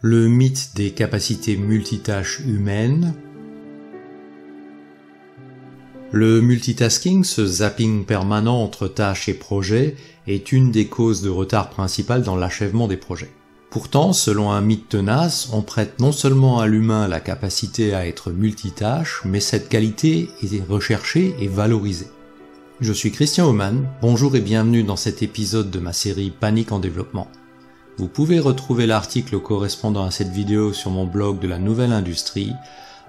Le mythe des capacités multitâches humaines. Le multitasking, ce zapping permanent entre tâches et projets, est une des causes de retard principales dans l'achèvement des projets. Pourtant, selon un mythe tenace, on prête non seulement à l'humain la capacité à être multitâche, mais cette qualité est recherchée et valorisée. Je suis Christian Aumann, bonjour et bienvenue dans cet épisode de ma série Panique en développement. Vous pouvez retrouver l'article correspondant à cette vidéo sur mon blog de la nouvelle industrie,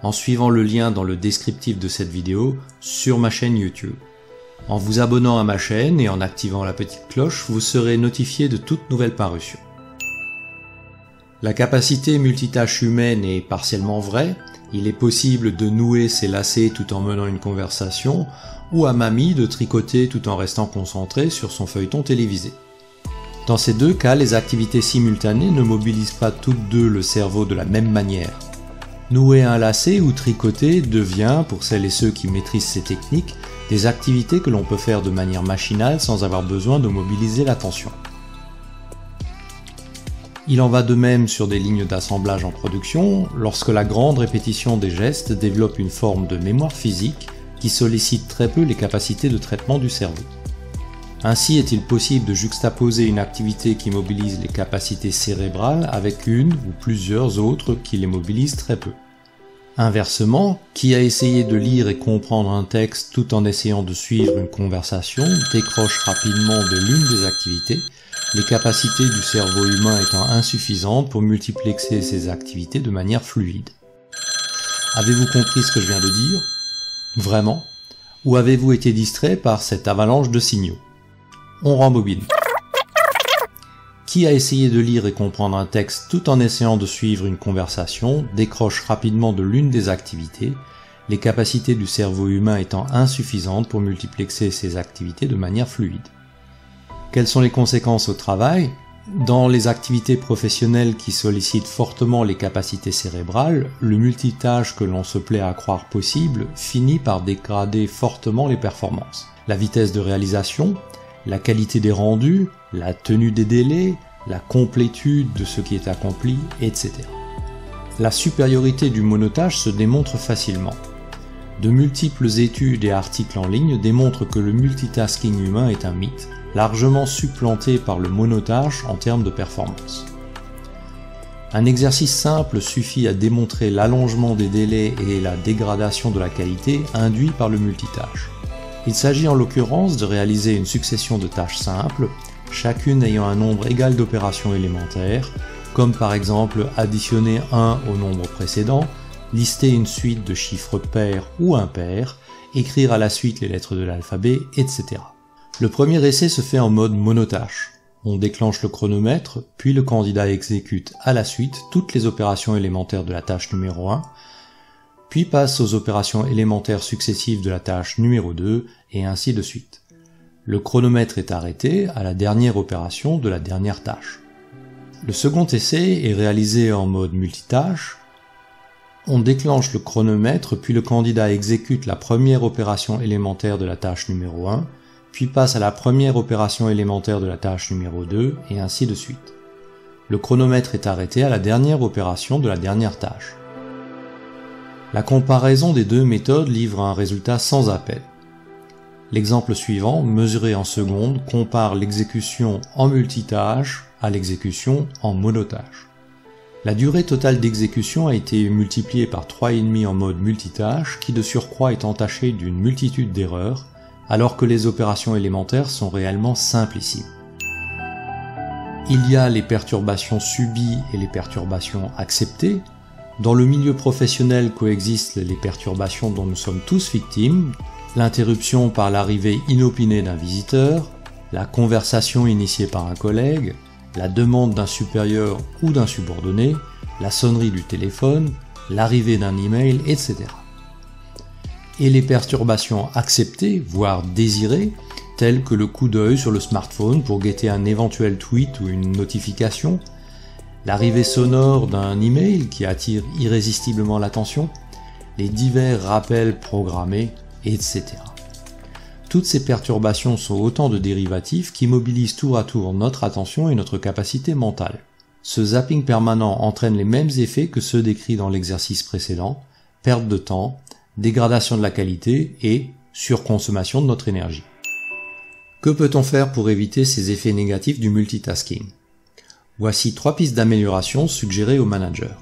en suivant le lien dans le descriptif de cette vidéo sur ma chaîne YouTube. En vous abonnant à ma chaîne et en activant la petite cloche, vous serez notifié de toute nouvelle parution. La capacité multitâche humaine est partiellement vraie. Il est possible de nouer ses lacets tout en menant une conversation, ou à mamie de tricoter tout en restant concentré sur son feuilleton télévisé. Dans ces deux cas, les activités simultanées ne mobilisent pas toutes deux le cerveau de la même manière. Nouer un lacet ou tricoter devient, pour celles et ceux qui maîtrisent ces techniques, des activités que l'on peut faire de manière machinale sans avoir besoin de mobiliser l'attention. Il en va de même sur des lignes d'assemblage en production, lorsque la grande répétition des gestes développe une forme de mémoire physique qui sollicite très peu les capacités de traitement du cerveau. Ainsi est-il possible de juxtaposer une activité qui mobilise les capacités cérébrales avec une ou plusieurs autres qui les mobilisent très peu. Inversement, qui a essayé de lire et comprendre un texte tout en essayant de suivre une conversation décroche rapidement de l'une des activités, les capacités du cerveau humain étant insuffisantes pour multiplexer ces activités de manière fluide. Avez-vous compris ce que je viens de dire ? Vraiment ? Ou avez-vous été distrait par cette avalanche de signaux ? On rembobine. Qui a essayé de lire et comprendre un texte tout en essayant de suivre une conversation décroche rapidement de l'une des activités, les capacités du cerveau humain étant insuffisantes pour multiplexer ces activités de manière fluide. Quelles sont les conséquences au travail ? Dans les activités professionnelles qui sollicitent fortement les capacités cérébrales, le multitâche que l'on se plaît à croire possible finit par dégrader fortement les performances. La vitesse de réalisation, la qualité des rendus, la tenue des délais, la complétude de ce qui est accompli, etc. La supériorité du monotâche se démontre facilement. De multiples études et articles en ligne démontrent que le multitasking humain est un mythe, largement supplanté par le monotâche en termes de performance. Un exercice simple suffit à démontrer l'allongement des délais et la dégradation de la qualité induit par le multitâche. Il s'agit en l'occurrence de réaliser une succession de tâches simples, chacune ayant un nombre égal d'opérations élémentaires, comme par exemple additionner 1 au nombre précédent, lister une suite de chiffres pairs ou impairs, écrire à la suite les lettres de l'alphabet, etc. Le premier essai se fait en mode monotâche. On déclenche le chronomètre, puis le candidat exécute à la suite toutes les opérations élémentaires de la tâche numéro 1, puis passe aux opérations élémentaires successives de la tâche numéro 2, et ainsi de suite. Le chronomètre est arrêté à la dernière opération de la dernière tâche. Le second essai est réalisé en mode multitâche. On déclenche le chronomètre, puis le candidat exécute la première opération élémentaire de la tâche numéro 1, puis passe à la première opération élémentaire de la tâche numéro 2, et ainsi de suite. Le chronomètre est arrêté à la dernière opération de la dernière tâche. La comparaison des deux méthodes livre un résultat sans appel. L'exemple suivant, mesuré en secondes, compare l'exécution en multitâche à l'exécution en monotâche. La durée totale d'exécution a été multipliée par 3,5 en mode multitâche, qui de surcroît est entaché d'une multitude d'erreurs, alors que les opérations élémentaires sont réellement simplissimes. Il y a les perturbations subies et les perturbations acceptées. Dans le milieu professionnel coexistent les perturbations dont nous sommes tous victimes, l'interruption par l'arrivée inopinée d'un visiteur, la conversation initiée par un collègue, la demande d'un supérieur ou d'un subordonné, la sonnerie du téléphone, l'arrivée d'un email, etc. Et les perturbations acceptées, voire désirées, telles que le coup d'œil sur le smartphone pour guetter un éventuel tweet ou une notification, l'arrivée sonore d'un email qui attire irrésistiblement l'attention, les divers rappels programmés, etc. Toutes ces perturbations sont autant de dérivatifs qui mobilisent tour à tour notre attention et notre capacité mentale. ce zapping permanent entraîne les mêmes effets que ceux décrits dans l'exercice précédent, perte de temps, dégradation de la qualité et surconsommation de notre énergie. Que peut-on faire pour éviter ces effets négatifs du multitasking? Voici 3 pistes d'amélioration suggérées aux managers.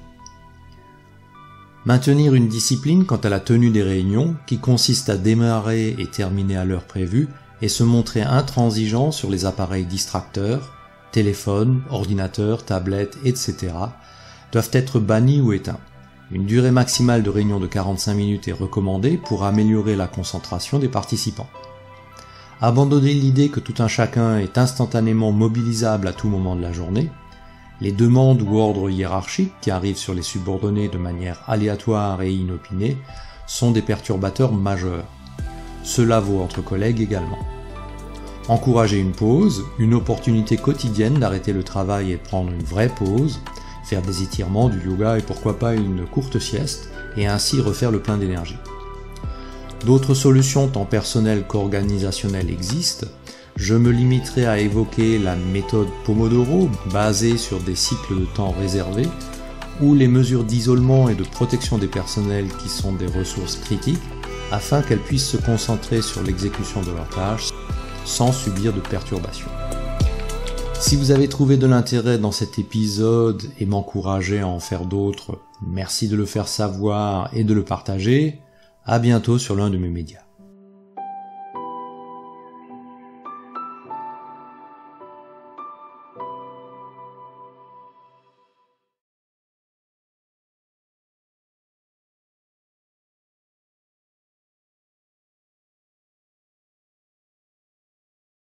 Maintenir une discipline quant à la tenue des réunions qui consiste à démarrer et terminer à l'heure prévue et se montrer intransigeant sur les appareils distracteurs, téléphones, ordinateurs, tablettes, etc. doivent être bannis ou éteints. Une durée maximale de réunion de 45 minutes est recommandée pour améliorer la concentration des participants. Abandonner l'idée que tout un chacun est instantanément mobilisable à tout moment de la journée. Les demandes ou ordres hiérarchiques qui arrivent sur les subordonnés de manière aléatoire et inopinée sont des perturbateurs majeurs. Cela vaut entre collègues également. Encourager une pause, une opportunité quotidienne d'arrêter le travail et de prendre une vraie pause, faire des étirements, du yoga et pourquoi pas une courte sieste, et ainsi refaire le plein d'énergie. D'autres solutions tant personnelles qu'organisationnelles existent. Je me limiterai à évoquer la méthode Pomodoro, basée sur des cycles de temps réservés, ou les mesures d'isolement et de protection des personnels qui sont des ressources critiques, afin qu'elles puissent se concentrer sur l'exécution de leurs tâches sans subir de perturbations. Si vous avez trouvé de l'intérêt dans cet épisode et m'encouragez à en faire d'autres, merci de le faire savoir et de le partager. À bientôt sur l'un de mes médias.